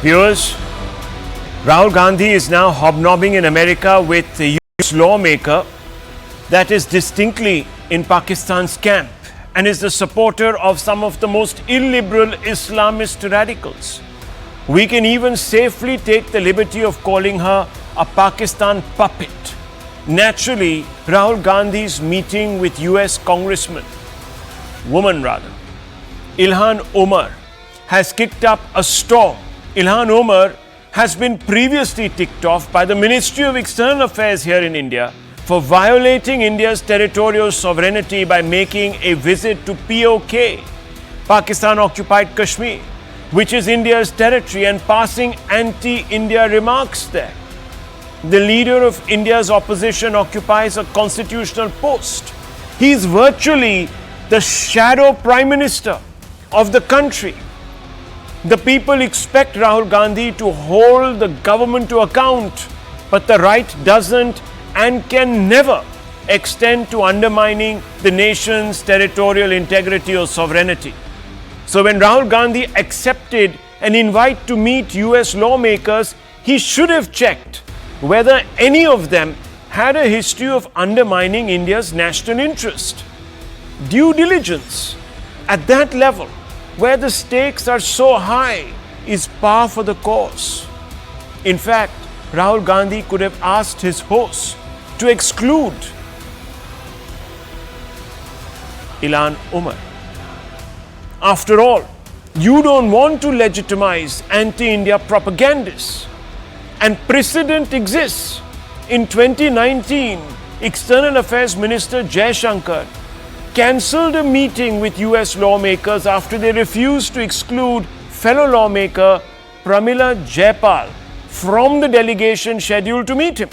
Viewers, Rahul Gandhi is now hobnobbing in America with a US lawmaker that is distinctly in Pakistan's camp and is the supporter of some of the most illiberal Islamist radicals. We can even safely take the liberty of calling her a Pakistan puppet. Naturally, Rahul Gandhi's meeting with US woman, Ilhan Omar, has kicked up a storm. Ilhan Omar has been previously ticked off by the Ministry of External Affairs here in India for violating India's territorial sovereignty by making a visit to POK, Pakistan-occupied Kashmir, which is India's territory, and passing anti-India remarks there. The leader of India's opposition occupies a constitutional post. He is virtually the shadow prime minister of the country. The people expect Rahul Gandhi to hold the government to account, but the right doesn't and can never extend to undermining the nation's territorial integrity or sovereignty. So when Rahul Gandhi accepted an invite to meet US lawmakers, he should have checked whether any of them had a history of undermining India's national interest. Due diligence at that level, where the stakes are so high, is par for the course. In fact, Rahul Gandhi could have asked his host to exclude Ilhan Omar. After all, you don't want to legitimize anti-India propagandists. And precedent exists. In 2019, External Affairs Minister Jaishankar cancelled a meeting with US lawmakers after they refused to exclude fellow lawmaker Pramila Jayapal from the delegation scheduled to meet him.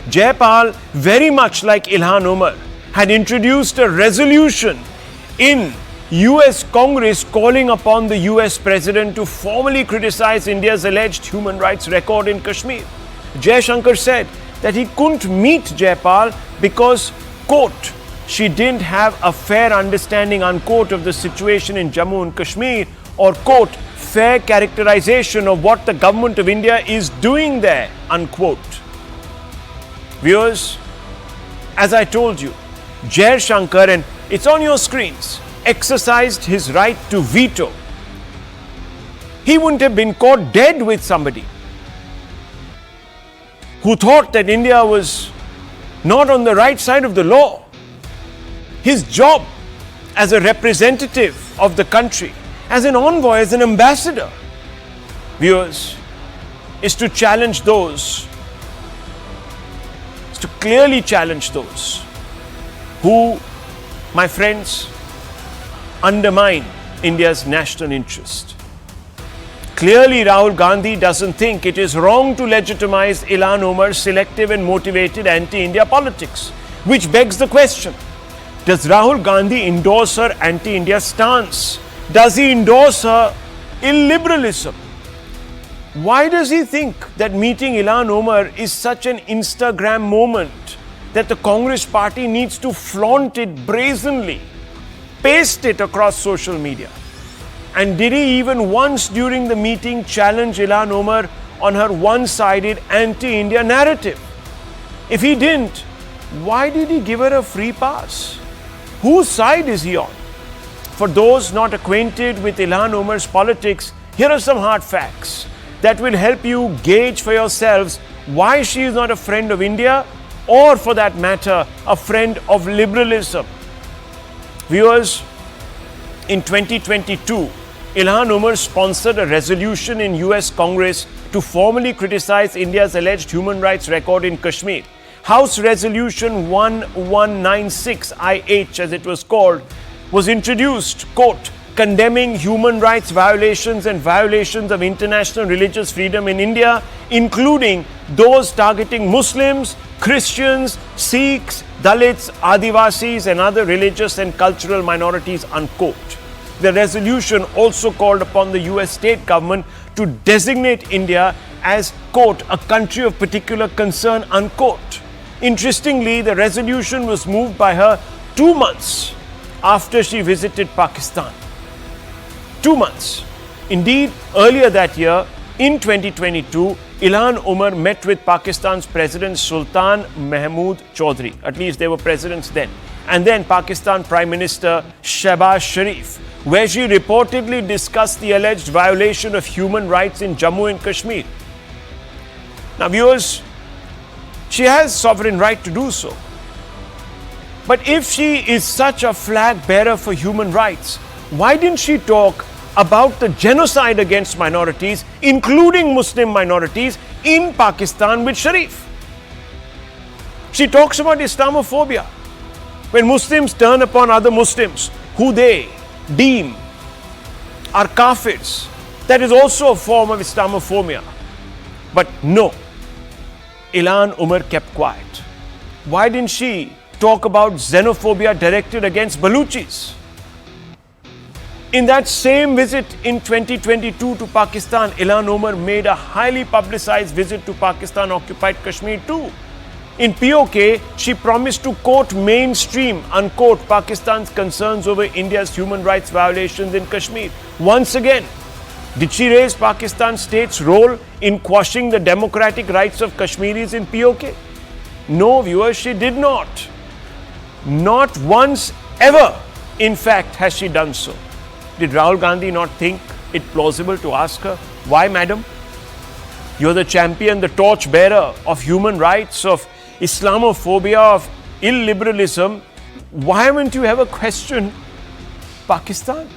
Jayapal, very much like Ilhan Omar, had introduced a resolution in US Congress calling upon the US President to formally criticize India's alleged human rights record in Kashmir. Jaishankar said that he couldn't meet Jayapal because, quote, she didn't have a fair understanding, unquote, of the situation in Jammu and Kashmir, or, quote, fair characterization of what the government of India is doing there, unquote. Viewers, as I told you, Jaishankar, and it's on your screens, exercised his right to veto. He wouldn't have been caught dead with somebody who thought that India was not on the right side of the law. His job as a representative of the country, as an envoy, as an ambassador, viewers, is to challenge those, is to clearly challenge those who, my friends, undermine India's national interest. Clearly, Rahul Gandhi doesn't think it is wrong to legitimize Ilhan Omar's selective and motivated anti-India politics, which begs the question, does Rahul Gandhi endorse her anti-India stance? Does he endorse her illiberalism? Why does he think that meeting Ilhan Omar is such an Instagram moment that the Congress party needs to flaunt it brazenly, paste it across social media? And did he even once during the meeting challenge Ilhan Omar on her one-sided anti-India narrative? If he didn't, why did he give her a free pass? Whose side is he on? For those not acquainted with Ilhan Omar's politics, here are some hard facts that will help you gauge for yourselves why she is not a friend of India, or for that matter, a friend of liberalism. Viewers, in 2022, Ilhan Omar sponsored a resolution in US Congress to formally criticize India's alleged human rights record in Kashmir. House Resolution 1196-IH, as it was called, was introduced, quote, condemning human rights violations and violations of international religious freedom in India, including those targeting Muslims, Christians, Sikhs, Dalits, Adivasis, and other religious and cultural minorities, unquote. The resolution also called upon the US state government to designate India as, quote, a country of particular concern, unquote. Interestingly, the resolution was moved by her 2 months after she visited Pakistan. 2 months. Indeed, earlier that year, in 2022, Ilhan Omar met with Pakistan's President Sultan Mahmood Chaudhry. At least they were presidents then. And then Pakistan Prime Minister Shehbaz Sharif, where she reportedly discussed the alleged violation of human rights in Jammu and Kashmir. Now, viewers, she has sovereign right to do so. But if she is such a flag bearer for human rights, why didn't she talk about the genocide against minorities, including Muslim minorities, in Pakistan with Sharif? She talks about Islamophobia. When Muslims turn upon other Muslims who they deem are kafirs, that is also a form of Islamophobia. But no, Ilhan Omar kept quiet. Why didn't she talk about xenophobia directed against Baluchis? In that same visit in 2022 to Pakistan, Ilhan Omar made a highly publicized visit to Pakistan-occupied Kashmir too. In POK, she promised to, quote, mainstream, unquote, Pakistan's concerns over India's human rights violations in Kashmir. Once again, did she raise Pakistan state's role in quashing the democratic rights of Kashmiris in POK? No, viewers, she did not. Not once ever, in fact, has she done so. Did Rahul Gandhi not think it plausible to ask her, why, madam? You're the champion, the torch bearer of human rights, of Islamophobia, of illiberalism. Why haven't you ever questioned Pakistan?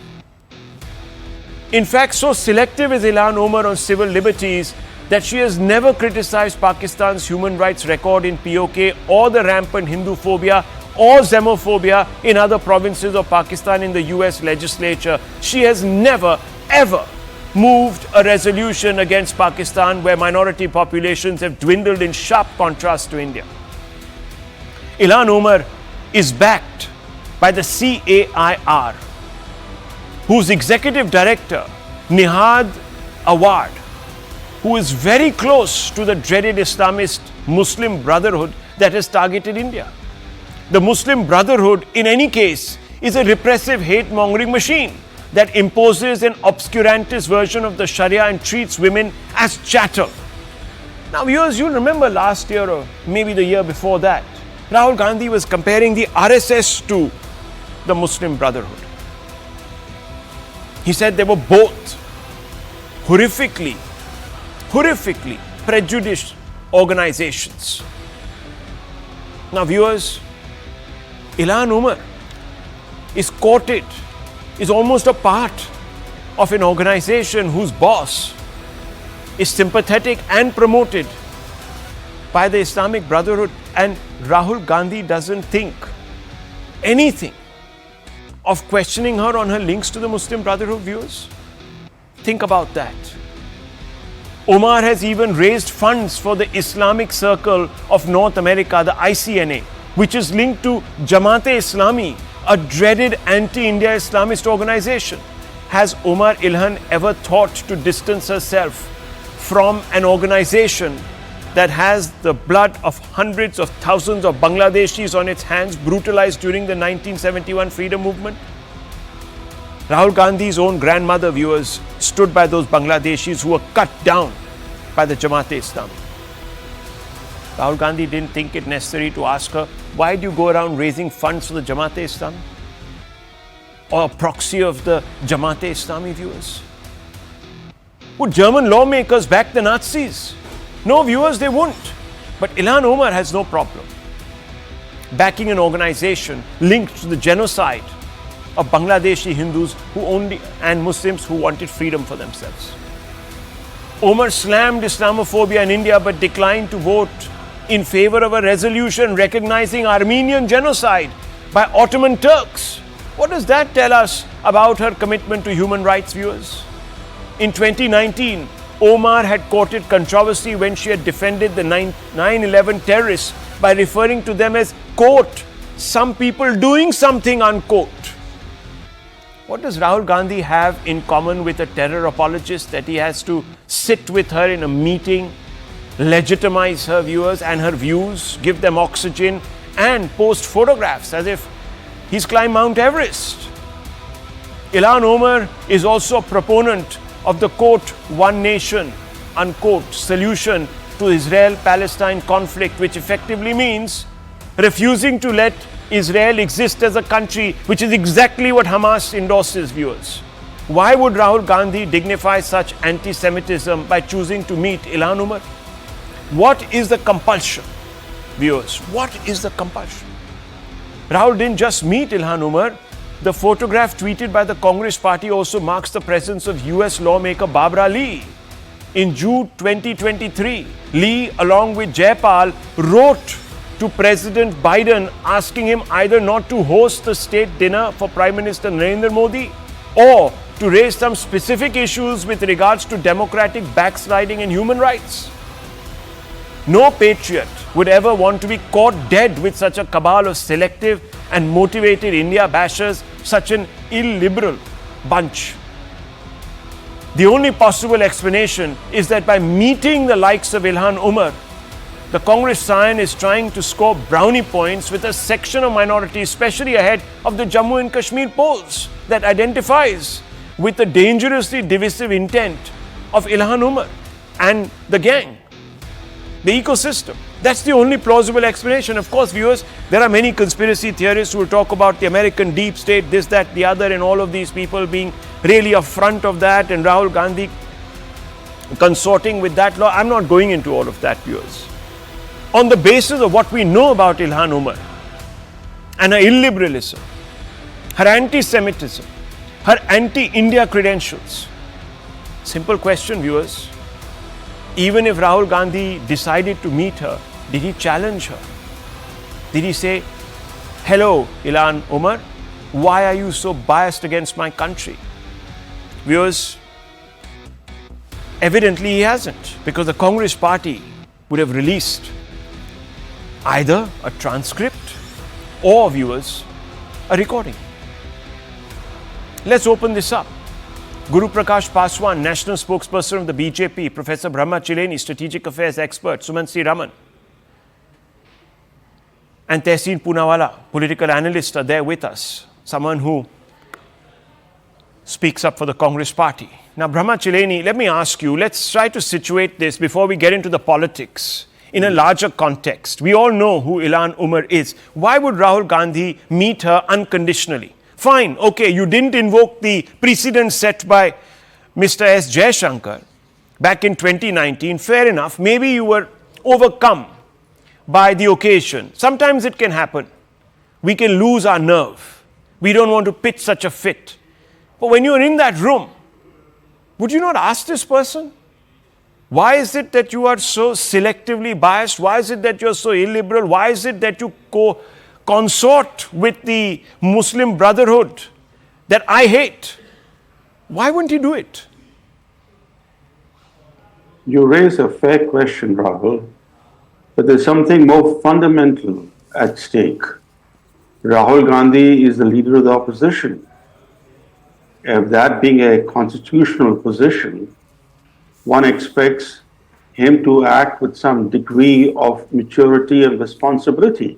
In fact, so selective is Ilhan Omar on civil liberties that she has never criticized Pakistan's human rights record in POK or the rampant Hindu phobia or xenophobia in other provinces of Pakistan in the US legislature. She has never, ever moved a resolution against Pakistan where minority populations have dwindled in sharp contrast to India. Ilhan Omar is backed by the CAIR, whose executive director, Nihad Awad, who is very close to the dreaded Islamist Muslim Brotherhood that has targeted India. The Muslim Brotherhood, in any case, is a repressive hate-mongering machine that imposes an obscurantist version of the Sharia and treats women as chattel. Now, viewers, you'll remember last year or maybe the year before that, Rahul Gandhi was comparing the RSS to the Muslim Brotherhood. He said they were both horrifically prejudiced organizations. Now, viewers, Ilhan Omar is courted, is almost a part of an organization whose boss is sympathetic and promoted by the Islamic Brotherhood, and Rahul Gandhi doesn't think anything of questioning her on her links to the Muslim Brotherhood, viewers. Think about that. Omar has even raised funds for the Islamic Circle of North America, the ICNA, which is linked to Jamaat-e-Islami, a dreaded anti-India Islamist organization. Has Omar Ilhan ever thought to distance herself from an organization that has the blood of hundreds of thousands of Bangladeshis on its hands, brutalized during the 1971 freedom movement? Rahul Gandhi's own grandmother, viewers, stood by those Bangladeshis who were cut down by the Jamaat-e-Islami. Rahul Gandhi didn't think it necessary to ask her, why do you go around raising funds for the Jamaat-e-Islami? Or a proxy of the Jamaat-e-Islami, viewers? Would German lawmakers back the Nazis? No, viewers, they won't. But Ilhan Omar has no problem backing an organization linked to the genocide of Bangladeshi Hindus and Muslims who wanted freedom for themselves. Omar slammed Islamophobia in India but declined to vote in favor of a resolution recognizing Armenian genocide by Ottoman Turks. What does that tell us about her commitment to human rights, viewers? In 2019, Omar had courted controversy when she had defended the 9/11 terrorists by referring to them as, quote, some people doing something, unquote. What does Rahul Gandhi have in common with a terror apologist that he has to sit with her in a meeting, legitimize her viewers and her views, give them oxygen, and post photographs as if he's climbed Mount Everest? Ilhan Omar is also a proponent of the quote, one nation, unquote, solution to Israel-Palestine conflict, which effectively means refusing to let Israel exist as a country, which is exactly what Hamas endorses, viewers. Why would Rahul Gandhi dignify such anti-Semitism by choosing to meet Ilhan Omar? What is the compulsion, viewers? What is the compulsion? Rahul didn't just meet Ilhan Omar. The photograph tweeted by the Congress party also marks the presence of US lawmaker Barbara Lee. In June 2023, Lee, along with Jayapal, wrote to President Biden asking him either not to host the state dinner for Prime Minister Narendra Modi or to raise some specific issues with regards to democratic backsliding and human rights. No patriot would ever want to be caught dead with such a cabal of selective and motivated India bashers, such an illiberal bunch. The only possible explanation is that by meeting the likes of Ilhan Omar, the Congress scion is trying to score brownie points with a section of minorities, especially ahead of the Jammu and Kashmir polls that identifies with the dangerously divisive intent of Ilhan Omar and the gang, the ecosystem. That's the only plausible explanation. Of course, viewers, there are many conspiracy theorists who will talk about the American deep state, this, that, the other, and all of these people being really a front of that, and Rahul Gandhi consorting with that law. I'm not going into all of that, viewers. On the basis of what we know about Ilhan Omar and her illiberalism, her anti-Semitism, her anti-India credentials. Simple question, viewers. Even if Rahul Gandhi decided to meet her, did he challenge her? Did he say, hello, Ilhan Omar, why are you so biased against my country? Viewers, evidently he hasn't, because the Congress party would have released either a transcript or, viewers, a recording. Let's open this up. Guru Prakash Paswan, national spokesperson of the BJP, Professor Brahma Chileni, strategic affairs expert, Sumansi Raman, and Tehseen Poonawala, political analyst, are there with us. Someone who speaks up for the Congress party. Now, Brahma Chileni, let me ask you, let's try to situate this before we get into the politics in a larger context. We all know who Ilhan Omar is. Why would Rahul Gandhi meet her unconditionally? Fine, okay, you didn't invoke the precedent set by Mr. S. Jaishankar back in 2019. Fair enough. Maybe you were overcome by the occasion. Sometimes it can happen. We can lose our nerve. We don't want to pitch such a fit. But when you're in that room, would you not ask this person? Why is it that you are so selectively biased? Why is it that you're so illiberal? Why is it that you consort with the Muslim Brotherhood that I hate? Why wouldn't he do it? You raise a fair question, Rahul, but there's something more fundamental at stake. Rahul Gandhi is the leader of the opposition. If that being a constitutional position, one expects him to act with some degree of maturity and responsibility.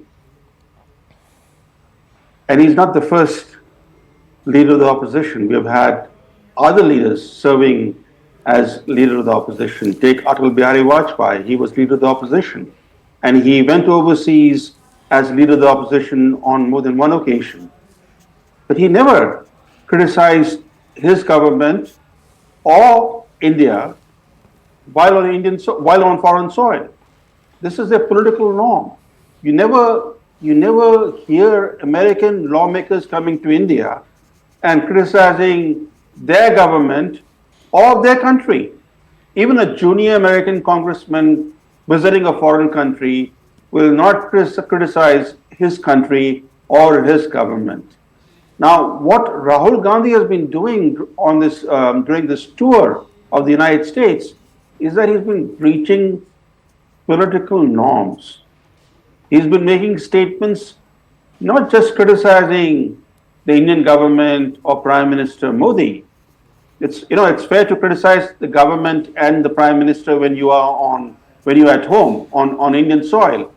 And he's not the first leader of the opposition. We have had other leaders serving as leader of the opposition. Take Atal Bihari Vajpayee, he was leader of the opposition. And he went overseas as leader of the opposition on more than one occasion. But he never criticized his government or India while on foreign soil. This is a political norm. You never hear American lawmakers coming to India and criticizing their government or their country. Even a junior American congressman visiting a foreign country will not criticize his country or his government. Now, what Rahul Gandhi has been doing on this during this tour of the United States is that he's been breaching political norms. He's been making statements, not just criticizing the Indian government or Prime Minister Modi. It's fair to criticize the government and the Prime Minister when you're at home on Indian soil,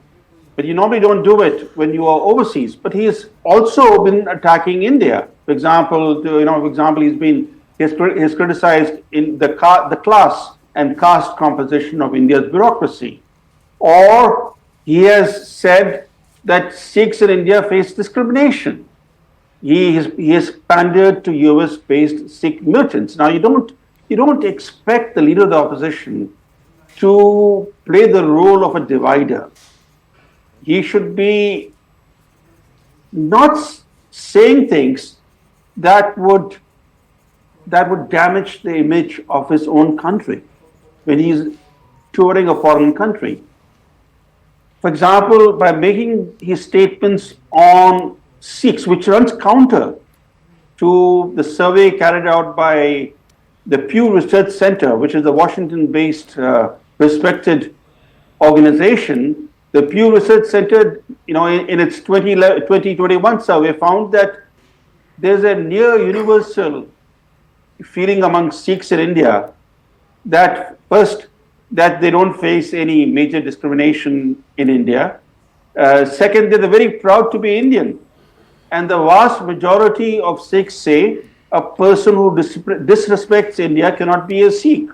but you normally don't do it when you are overseas. But he has also been attacking India. For example, he's been He has criticized in the class and caste composition of India's bureaucracy. Or he has said that Sikhs in India face discrimination. He has pandered to US-based Sikh militants. Now, you don't expect the leader of the opposition to play the role of a divider. He should be not saying things that would damage the image of his own country when he's touring a foreign country. For example, by making his statements on Sikhs, which runs counter to the survey carried out by the Pew Research Center, which is a Washington-based respected organization. The Pew Research Center, in its 2021 survey, found that there's a near universal feeling among Sikhs in India that first, that they don't face any major discrimination in India. Second, they're very proud to be Indian. And the vast majority of Sikhs say a person who disrespects India cannot be a Sikh.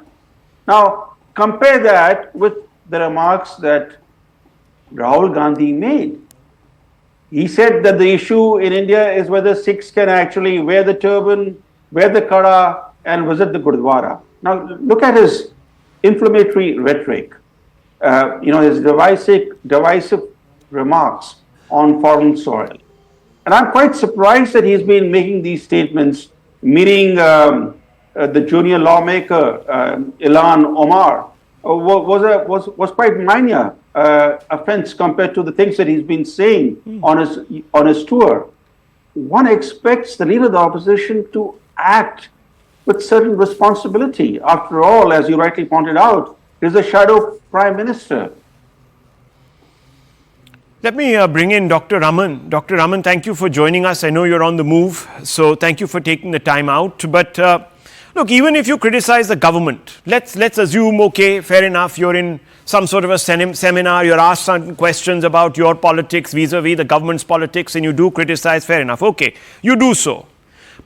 Now, compare that with the remarks that Rahul Gandhi made. He said that the issue in India is whether Sikhs can actually wear the turban, wear the kara, and visit the Gurdwara. Now, look at his inflammatory rhetoric, his divisive remarks on foreign soil. And I'm quite surprised that he's been making these statements, meeting the junior lawmaker, Ilhan Omar, was quite minor offense compared to the things that he's been saying on his tour. One expects the leader of the opposition to act with certain responsibility. After all, as you rightly pointed out, he's a shadow prime minister. Let me bring in Dr. Raman. Dr. Raman, thank you for joining us. I know you're on the move, so thank you for taking the time out. But look, even if you criticize the government, let's assume, okay, fair enough, you're in some sort of a seminar, you're asked certain questions about your politics vis-a-vis the government's politics, and you do criticize, fair enough, okay, you do so.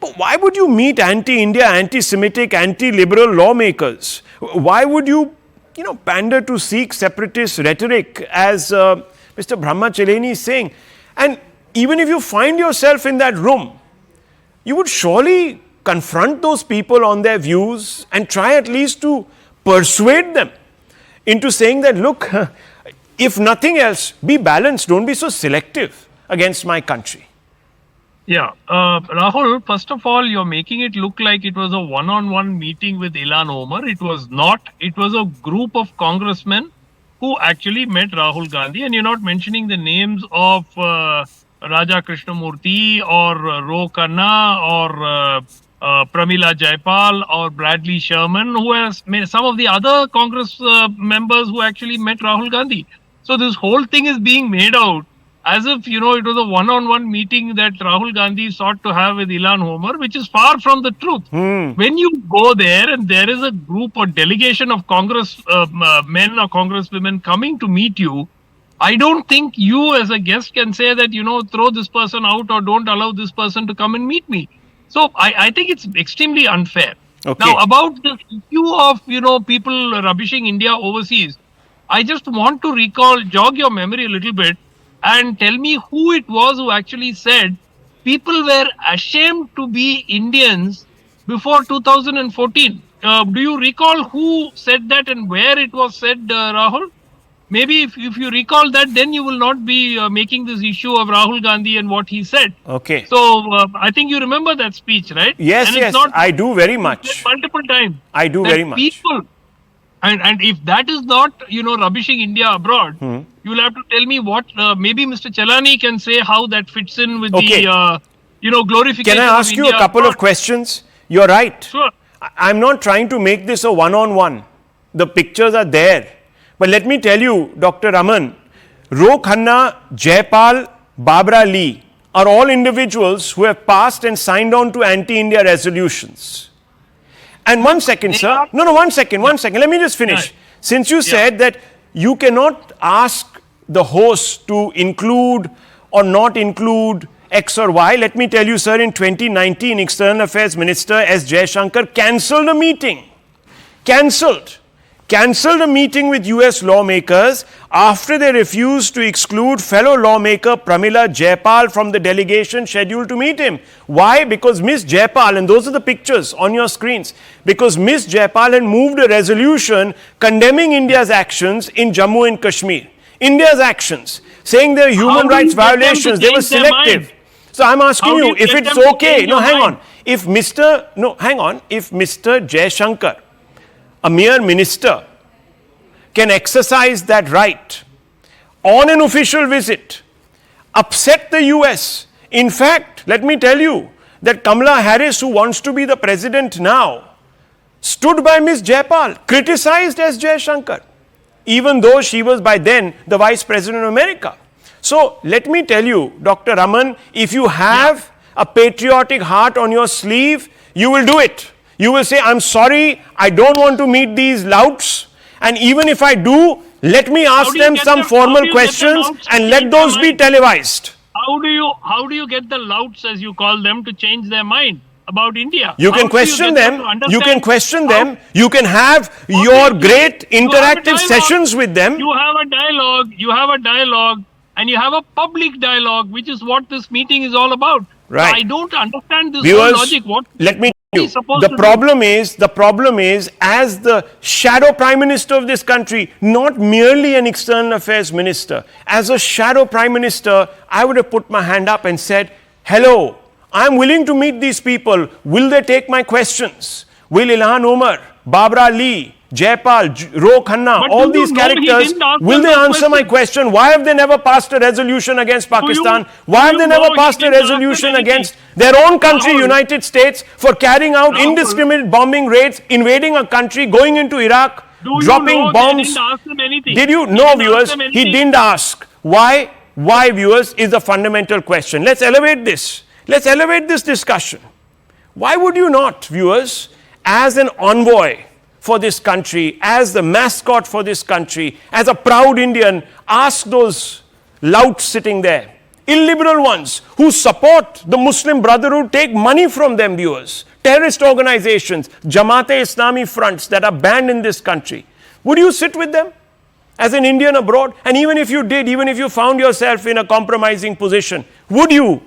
But why would you meet anti-India, anti-Semitic, anti-liberal lawmakers? Why would you, pander to Sikh separatist rhetoric as Mr. Brahma Cheleni is saying? And even if you find yourself in that room, you would surely confront those people on their views and try at least to persuade them into saying that, look, if nothing else, be balanced, don't be so selective against my country. Yeah, Rahul, first of all, you're making it look like it was a one-on-one meeting with Ilhan Omar. It was not. It was a group of congressmen who actually met Rahul Gandhi, and you're not mentioning the names of Raja Krishnamurthy or Ro Khanna or Pramila Jaipal or Bradley Sherman, who has some of the other Congress members who actually met Rahul Gandhi. So this whole thing is being made out as if, it was a one-on-one meeting that Rahul Gandhi sought to have with Ilhan Omar, which is far from the truth. When you go there and there is a group or delegation of Congress men or Congresswomen coming to meet you, I don't think you as a guest can say that, throw this person out or don't allow this person to come and meet me. So I think it's extremely unfair. Okay. Now, about the issue of, people rubbishing India overseas, I just want to jog your memory a little bit and tell me who it was who actually said people were ashamed to be Indians before 2014. Do you recall who said that and where it was said, Rahul? Maybe if you recall that, then you will not be making this issue of Rahul Gandhi and what he said. Okay. So I think you remember that speech, right? Yes, yes, I do very much. Multiple times. I do very much. People, and if that is not, rubbishing India abroad, you will have to tell me what, maybe Mr. Chelani can say how that fits in with the, glorification. Can I ask you a couple of questions? You're right. Sure. I'm not trying to make this a one-on-one. The pictures are there. But let me tell you, Dr. Raman, Ro Khanna, Jaipal, Babra Lee are all individuals who have passed and signed on to anti-India resolutions. And one second, sir. No, one second. Let me just finish. Right. Since you said that you cannot ask the host to include or not include X or Y. Let me tell you, sir, in 2019, External Affairs Minister S. Jaishankar cancelled a meeting. Cancelled a meeting with US lawmakers after they refused to exclude fellow lawmaker Pramila Jayapal from the delegation scheduled to meet him. Why? Because Ms. Jayapal, and those are the pictures on your screens, because Ms. Jayapal had moved a resolution condemning India's actions in Jammu and Kashmir. India's actions, saying there are human rights violations, they were selective. So I'm asking you, if it's okay, no, hang on. If Mr. Jaishankar, a mere minister, can exercise that right on an official visit, upset the US. In fact, let me tell you that Kamala Harris, who wants to be the president now, stood by Ms. Jayapal, criticized S. Jaishankar, even though she was by then the Vice President of America. So let me tell you, Dr. Raman, if you have a patriotic heart on your sleeve, you will do it. You will say, I'm sorry, I don't want to meet these louts. And even if I do, let me ask them some formal questions and let those be televised. How do you get the louts, as you call them, to change their mind about India? You can question them. You can question them. You can have your great interactive sessions with them. You have a dialogue, and you have a public dialogue, which is what this meeting is all about. Right. I don't understand this Viewers, whole logic. What let me tell you, the problem is, as the shadow prime minister of this country, not merely an external affairs minister, as a shadow prime minister, I would have put my hand up and said, hello, I'm willing to meet these people. Will they take my questions? Will Ilhan Omar, Babra Ali, Jayapal, Ro Khanna, all these characters, will they answer my question? Why have they never passed a resolution against Pakistan? Why have they never passed a resolution against their own country, United States, for carrying out indiscriminate bombing raids, invading a country, going into Iraq, dropping bombs? Did you know, viewers? He didn't ask. Why? Why, viewers, is the fundamental question. Let's elevate this. Let's elevate this discussion. Why would you not, viewers, as an envoy for this country, as the mascot for this country, as a proud Indian, ask those louts sitting there, illiberal ones who support the Muslim Brotherhood, take money from them, viewers, terrorist organizations, Jamaat-e-Islami fronts that are banned in this country. Would you sit with them as an Indian abroad? And even if you did, even if you found yourself in a compromising position, would you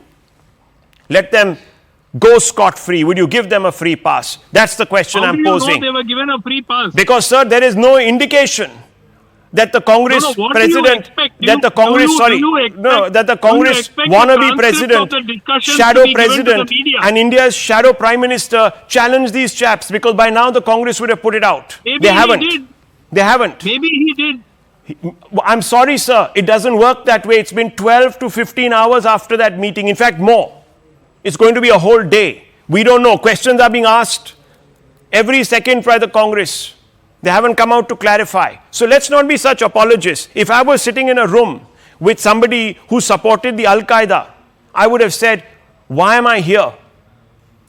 let them go scot-free? Would you give them a free pass? That's the question I'm posing. How do you know they were given a free pass? Because, sir, there is no indication that the Congress president, that the Congress, that the Congress wannabe president, shadow president, and India's shadow prime minister challenge these chaps, because by now the Congress would have put it out. Maybe they haven't. He did. They haven't. Maybe he did. I'm sorry, sir. It doesn't work that way. It's been 12 to 15 hours after that meeting. In fact, more. It's going to be a whole day. We don't know. Questions are being asked every second by the Congress. They haven't come out to clarify. So let's not be such apologists. If I was sitting in a room with somebody who supported the Al-Qaeda, I would have said, why am I here?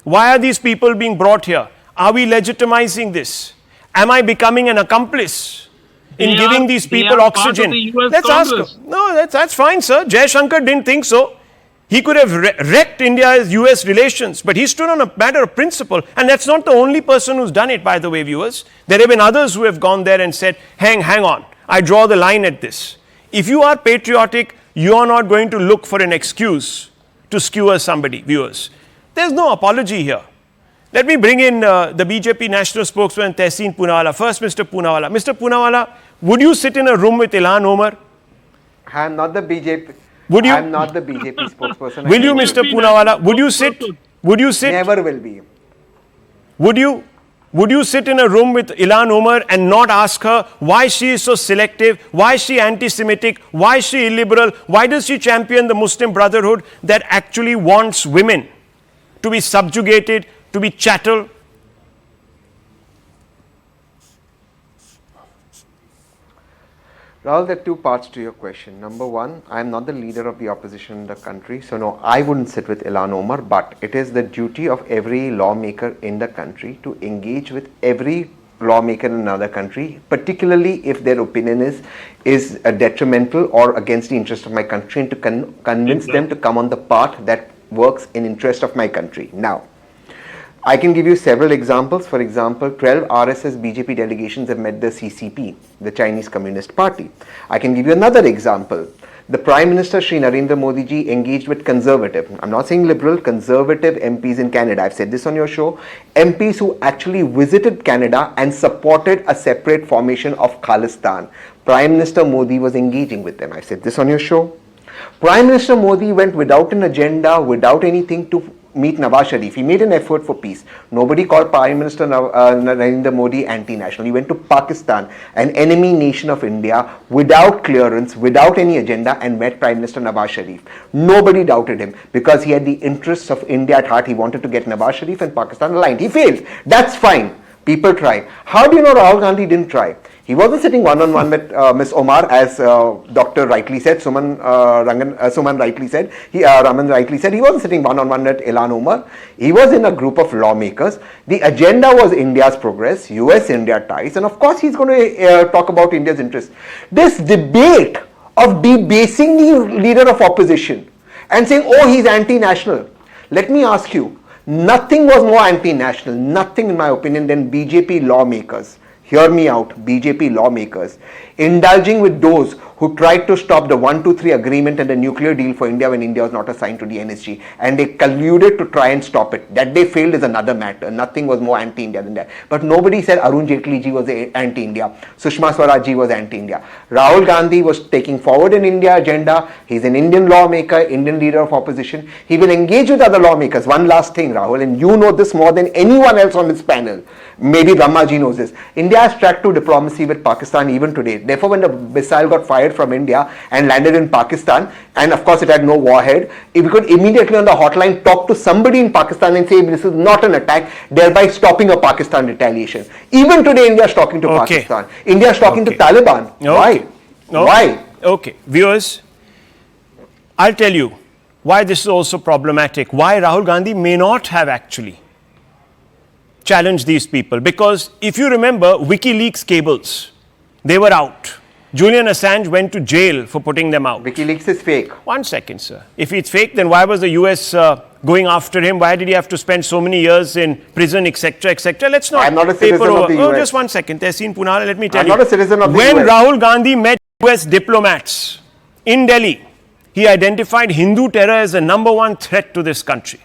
Why are these people being brought here? Are we legitimizing this? Am I becoming an accomplice in giving these people oxygen? Let's ask them. No, that's fine, sir. Jaishankar didn't think so. He could have wrecked India's US relations, but he stood on a matter of principle. And that's not the only person who's done it, by the way, viewers. There have been others who have gone there and said, hang on, I draw the line at this. If you are patriotic, you are not going to look for an excuse to skewer somebody, viewers. There's no apology here. Let me bring in the BJP national spokesman, Tehseen Poonawalla. First, Mr. Poonawalla. Mr. Poonawalla, would you sit in a room with Ilhan Omar? I am not the BJP. Would you? I am not the BJP spokesperson. Will you, Mr. Poonawalla? Would you sit? Would you sit? Never will be. Would you sit in a room with Ilhan Omar and not ask her why she is so selective, why is she anti-Semitic, why is she illiberal, why does she champion the Muslim Brotherhood that actually wants women to be subjugated, to be chattel? Rahul, there are two parts to your question. Number one, I am not the leader of the opposition in the country, so no, I wouldn't sit with Ilhan Omar, but it is the duty of every lawmaker in the country to engage with every lawmaker in another country, particularly if their opinion is detrimental or against the interest of my country, and to convince them to come on the path that works in interest of my country. Now, I can give you several examples. For example, 12 RSS BJP delegations have met the CCP, the Chinese Communist Party. I can give you another example. The Prime Minister Shri Narendra Modi ji engaged with conservative, I'm not saying liberal, conservative MPs in Canada. I've said this on your show. MPs who actually visited Canada and supported a separate formation of Khalistan. Prime Minister Modi was engaging with them. I've said this on your show. Prime Minister Modi went without an agenda, without anything, to meet Nawaz Sharif. He made an effort for peace. Nobody called Prime Minister Narendra Modi anti-national. He went to Pakistan, an enemy nation of India, without clearance, without any agenda, and met Prime Minister Nawaz Sharif. Nobody doubted him because he had the interests of India at heart. He wanted to get Nawaz Sharif and Pakistan aligned. He failed. That's fine. People try. How do you know Rahul Gandhi didn't try? He wasn't sitting one-on-one with Ms. Omar, as Dr. rightly said, Suman rightly said, Raman rightly said. He wasn't sitting one-on-one with Ilhan Omar. He was in a group of lawmakers. The agenda was India's progress, US-India ties, and of course he's going to talk about India's interests. This debate of debasing the leader of opposition and saying, oh, he's anti-national. Let me ask you, nothing was more anti-national, nothing in my opinion, than BJP lawmakers. Hear me out, BJP lawmakers, indulging with those who tried to stop the 123 agreement and the nuclear deal for India when India was not assigned to the NSG, and they colluded to try and stop it. That they failed is another matter. Nothing was more anti-India than that. But nobody said Arun Jaitley ji was anti-India. Sushma Swaraj ji was anti-India. Rahul Gandhi was taking forward an India agenda. He's an Indian lawmaker, Indian leader of opposition. He will engage with other lawmakers. One last thing, Rahul, and you know this more than anyone else on this panel. Maybe Brahma ji knows this. India has tracked to diplomacy with Pakistan even today. Therefore, when the missile got fired from India and landed in Pakistan, and of course it had no warhead, if we could immediately on the hotline talk to somebody in Pakistan and say this is not an attack, thereby stopping a Pakistan retaliation. Even today, India is talking to Pakistan. India is talking to Taliban. Why? Why? Okay, viewers, I'll tell you why this is also problematic. Why Rahul Gandhi may not have actually challenged these people. Because if you remember, WikiLeaks cables, they were out. Julian Assange went to jail for putting them out. WikiLeaks is fake. 1 second, sir. If it's fake, then why was the US going after him? Why did he have to spend so many years in prison, etc., etc.? Let's not I'm not a citizen of the US. Oh, just 1 second. Tehseen Poonawala, let me tell you. I'm not a citizen of the when US. Rahul Gandhi met US diplomats in Delhi, he identified Hindu terror as the #1 threat to this country.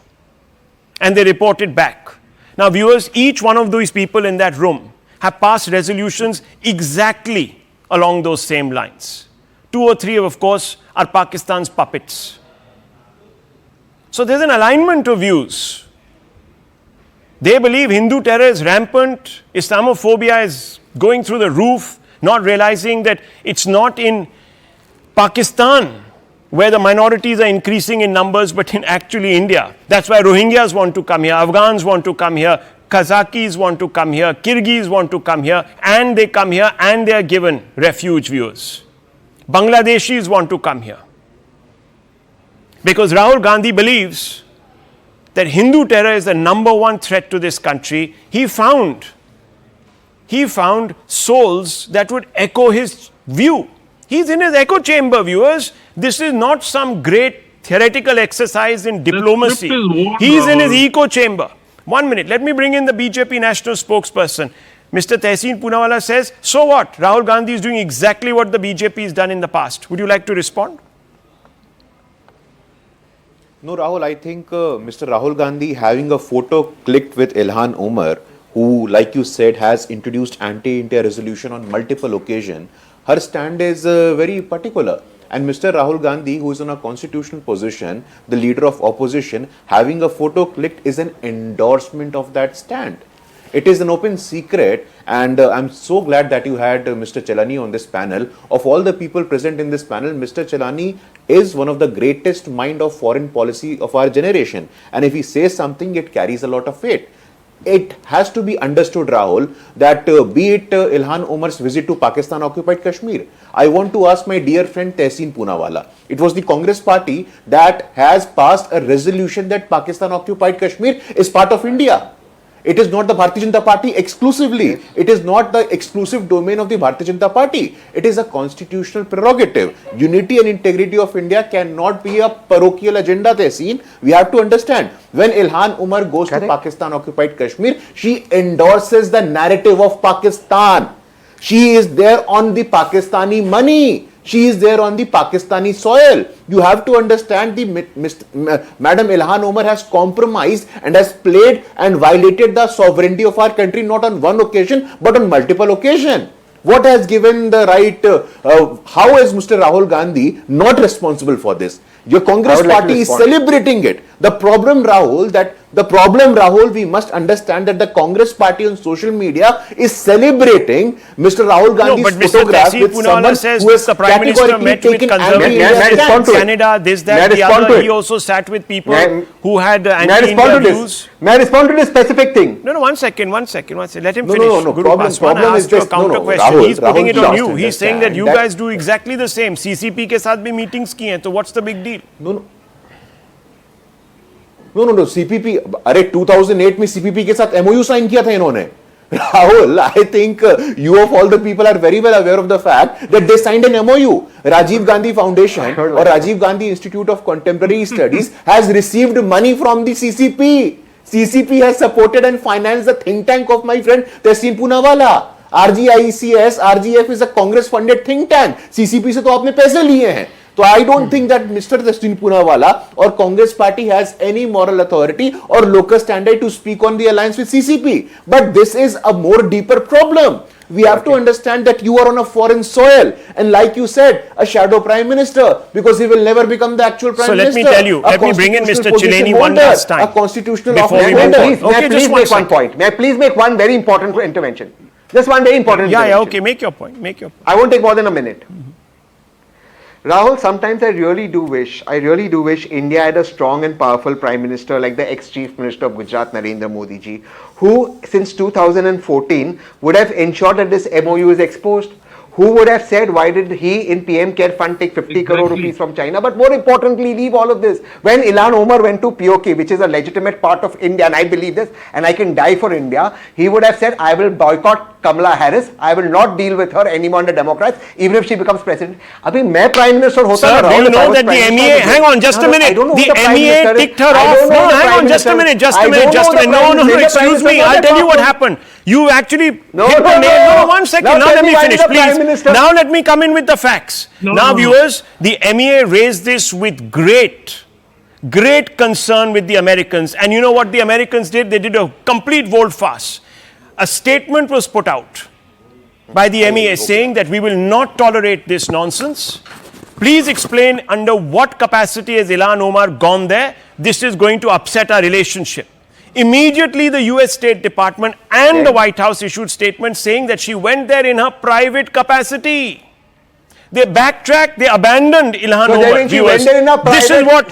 And they reported back. Now, viewers, each one of these people in that room have passed resolutions exactly along those same lines. 2 or 3, of course, are Pakistan's puppets. So there's an alignment of views. They believe Hindu terror is rampant, Islamophobia is going through the roof, not realizing that it's not in Pakistan where the minorities are increasing in numbers, but in actually India. That's why Rohingyas want to come here, Afghans want to come here, Kazakhis want to come here, Kyrgyz want to come here, and they come here and they are given refuge, viewers. Bangladeshis want to come here. Because Rahul Gandhi believes that Hindu terror is the #1 threat to this country. He found souls that would echo his view. He's in his echo chamber, viewers. This is not some great theoretical exercise in diplomacy. He's in his echo chamber. 1 minute, let me bring in the BJP national spokesperson. Mr. Tehseen Poonawala says, so what? Rahul Gandhi is doing exactly what the BJP has done in the past. Would you like to respond? No, Rahul, I think Mr. Rahul Gandhi having a photo clicked with Ilhan Omar, who, like you said, has introduced anti-India resolution on multiple occasions, her stand is very particular. And Mr. Rahul Gandhi, who is in a constitutional position, the leader of opposition, having a photo clicked is an endorsement of that stand. It is an open secret, and I'm so glad that you had Mr. Chelani on this panel. Of all the people present in this panel, Mr. Chelani is one of the greatest mind of foreign policy of our generation. And if he says something, it carries a lot of weight. It has to be understood, Rahul, that be it Ilhan Omar's visit to Pakistan occupied Kashmir, I want to ask my dear friend Tehseen Poonawala. It was the Congress party that has passed a resolution that Pakistan occupied Kashmir is part of India. It is not the Bharatiya Janata Party exclusively. It is not the exclusive domain of the Bharatiya Janata Party. It is a constitutional prerogative. Unity and integrity of India cannot be a parochial agenda, Tehseen. We have to understand. When Ilhan Omar goes to Pakistan-occupied Kashmir, she endorses the narrative of Pakistan. She is there on the Pakistani money. She is there on the Pakistani soil. You have to understand Madam Ilhan Omar has compromised and has played and violated the sovereignty of our country not on one occasion but on multiple occasions. What has given the right? How is Mr. Rahul Gandhi not responsible for this? Your Congress party is celebrating it. The problem, Rahul, we must understand that the Congress party on social media is celebrating Mr. Rahul Gandhi's photograph with someone who has the Prime Minister met with conservatives, Canada, this, that, the other. He also sat with people who had anti-India views. May I respond to this specific thing? No, one second. Let him finish. Problem is just counter question. He's putting it on you. He's saying that you guys do exactly the same. CCP के साथ भी meetings की हैं. So what's the big deal? No. CPP, अरे 2008 में CPP के साथ MOU sign किया था इन्होंने. Rahul, I think you of all the people are very well aware of the fact that they signed an MOU. Rajiv Gandhi Foundation or Rajiv Gandhi Institute of Contemporary Studies has received money from the CCP. CCP has supported and financed the think tank of my friend Tehseen Poonawalla. RGICS, RGF is a Congress funded think tank. CCP से तो आपने पैसे लिए हैं. So I don't think that Mr. Tehseen Poonawalla or Congress party has any moral authority or locus standi to speak on the alliance with CCP. But this is a more deeper problem. We have to understand that you are on a foreign soil, and like you said, a shadow prime minister, because he will never become the actual prime minister. So let me tell you, let me bring in Mr. Chileni one last time. A constitutional officer. May I please make one point? May I please make one very important intervention? Just one very important intervention. Yeah, okay, make your point. I won't take more than a minute. Rahul, sometimes I really do wish India had a strong and powerful Prime Minister like the ex-Chief Minister of Gujarat, Narendra Modi ji, who since 2014 would have ensured that this MOU is exposed. Who would have said, why did he in PM Care Fund take 50 crore rupees from China? But more importantly, leave all of this. When Ilhan Omar went to POK, which is a legitimate part of India, and I believe this, and I can die for India, he would have said, I will boycott Kamala Harris. I will not deal with her anymore under Democrats, even if she becomes president. Abhi, main Prime Minister hota. Sir, do you know that the MEA, hang on just a minute, the MEA ticked her off. No, hang on just a minute. No, excuse me, I'll tell you what happened. You actually hit the nail. No, 1 second. Now let me finish, please. Now let me come in with the facts. Viewers, the MEA raised this with great concern with the Americans. And you know what the Americans did? They did a complete volte-face. A statement was put out by the MEA saying that we will not tolerate this nonsense. Please explain under what capacity has Ilhan Omar gone there. This is going to upset our relationship. Immediately, the US State Department and the White House issued statements saying that she went there in her private capacity. They backtracked, they abandoned Ilhan Omar. Viewers, this is what,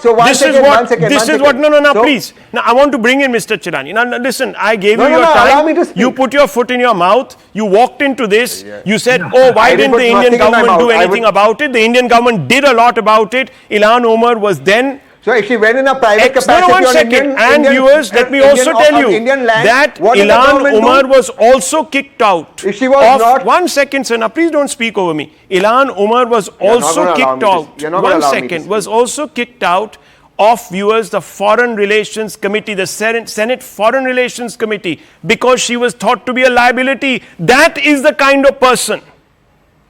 please. Now, I want to bring in Mr. Chilani. Now, listen, I gave you your time. You put your foot in your mouth. You walked into this. You said, why didn't the Indian government do anything about it? The Indian government did a lot about it. Ilhan Omar was then... So if she went in a private capacity on Indian, viewers, let me also tell you that Ilhan Omar was also kicked out. If she was not... 1 second, sir. Now, please don't speak over me. Ilhan Omar was also kicked out. 1 second. Was also kicked out of, viewers, the Foreign Relations Committee, the Senate Foreign Relations Committee, because she was thought to be a liability. That is the kind of person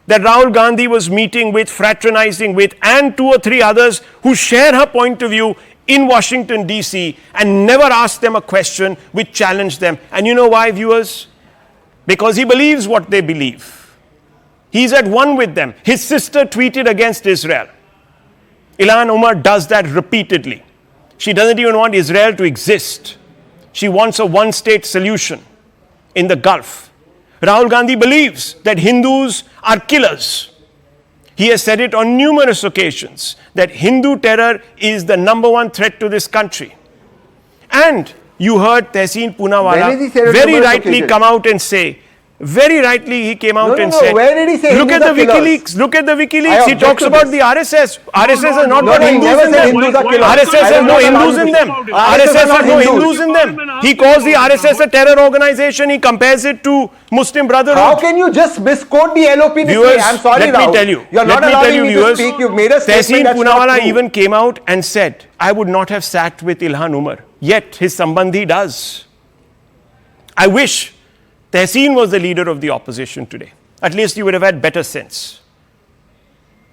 that Rahul Gandhi was meeting with, fraternizing with, and 2 or 3 others who share her point of view in Washington, D.C., and never asked them a question which challenged them. And you know why, viewers? Because he believes what they believe. He's at one with them. His sister tweeted against Israel. Ilhan Omar does that repeatedly. She doesn't even want Israel to exist. She wants a one-state solution in the Gulf. Rahul Gandhi believes that Hindus are killers. He has said it on numerous occasions that Hindu terror is the #1 threat to this country. And you heard Tehseen Poonawalla very rightly come out and say Very rightly, he came out and no. said, Where did he say look at Hindus the are killers? WikiLeaks, look at the I WikiLeaks. He object talks to about this. the RSS. RSS has not no, got he Hindus never in said them. Hindus are killers. RSS has no Hindus in them. RSS has no Hindus in them. He calls the RSS a terror organization. He compares it to Muslim Brotherhood. How can you just misquote the LOP this way? Viewers, I'm sorry, let me Rahul. tell you. You're not let me tell allowing you, me viewers, to speak. You've made a statement Tehseen that's not Poonawala true. even came out and said, I would not have sat with Ilhan Omar. Yet his Sambandhi does. I wish Tehseen was the leader of the opposition today. At least he would have had better sense.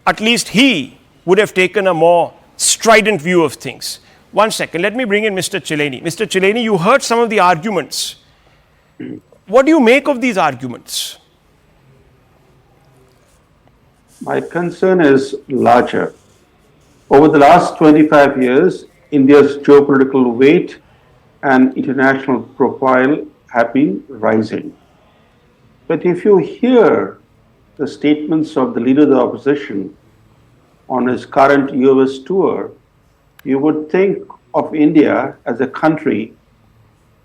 At least he would have taken a more strident view of things. 1 second, let me bring in Mr. Chileni. Mr. Chileni, you heard some of the arguments. What do you make of these arguments? My concern is larger. Over the last 25 years, India's geopolitical weight and international profile have been rising. But if you hear the statements of the leader of the opposition on his current US tour, you would think of India as a country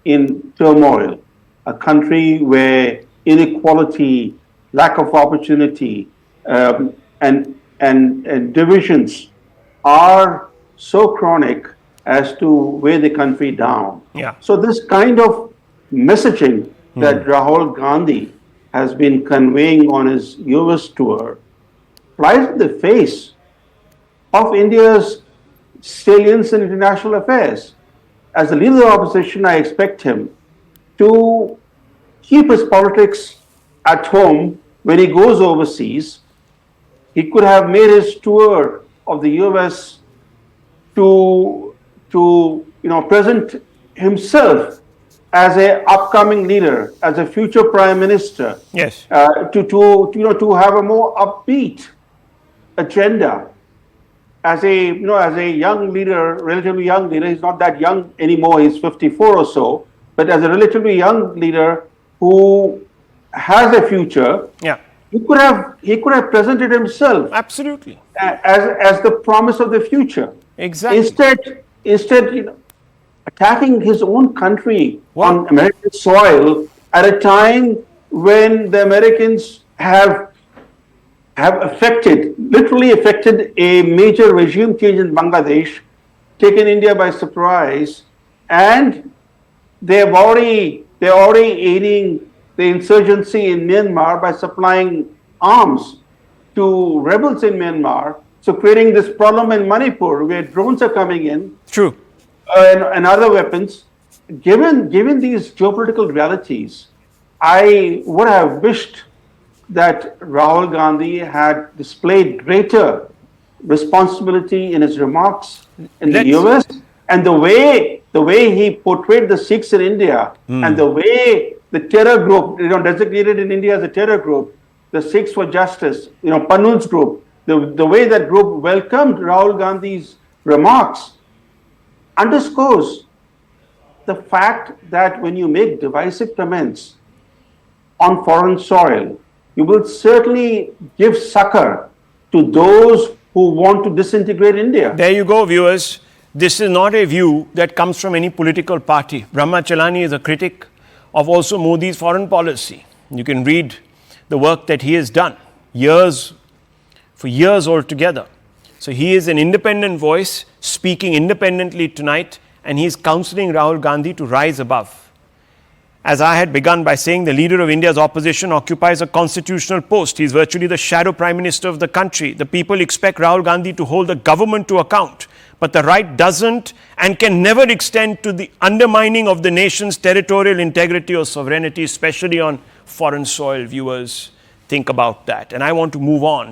in turmoil, a country where inequality, lack of opportunity, and divisions are so chronic as to weigh the country down. Yeah. So this kind of messaging that Rahul Gandhi has been conveying on his US tour flies in the face of India's salience in international affairs. As the leader of the opposition, I expect him to keep his politics at home when he goes overseas. He could have made his tour of the US to present himself as an upcoming leader, as a future prime minister. Yes. To have a more upbeat agenda. As a young leader, relatively young leader, he's not that young anymore. He's 54 or so. But as a relatively young leader who has a future, Yeah. he could have presented himself Absolutely. as the promise of the future. Exactly. Instead, attacking his own country What? on American soil at a time when the Americans have literally affected a major regime change in Bangladesh, taken India by surprise, and they're already aiding the insurgency in Myanmar by supplying arms to rebels in Myanmar. So creating this problem in Manipur where drones are coming in True. and other weapons. Given these geopolitical realities, I would have wished that Rahul Gandhi had displayed greater responsibility in his remarks in the US, and the way he portrayed the Sikhs in India, and the way the terror group, designated in India as a terror group, the Sikhs for Justice, Panun's group, the way that group welcomed Rahul Gandhi's remarks underscores the fact that when you make divisive comments on foreign soil, you will certainly give succor to those who want to disintegrate India. There you go, viewers. This is not a view that comes from any political party. Brahma Chalani is a critic of also Modi's foreign policy. You can read the work that he has done for years altogether. So he is an independent voice speaking independently tonight, and he is counseling Rahul Gandhi to rise above. As I had begun by saying, the leader of India's opposition occupies a constitutional post. He is virtually the shadow prime minister of the country. The people expect Rahul Gandhi to hold the government to account. But the right doesn't and can never extend to the undermining of the nation's territorial integrity or sovereignty, especially on foreign soil. Viewers, think about that. And I want to move on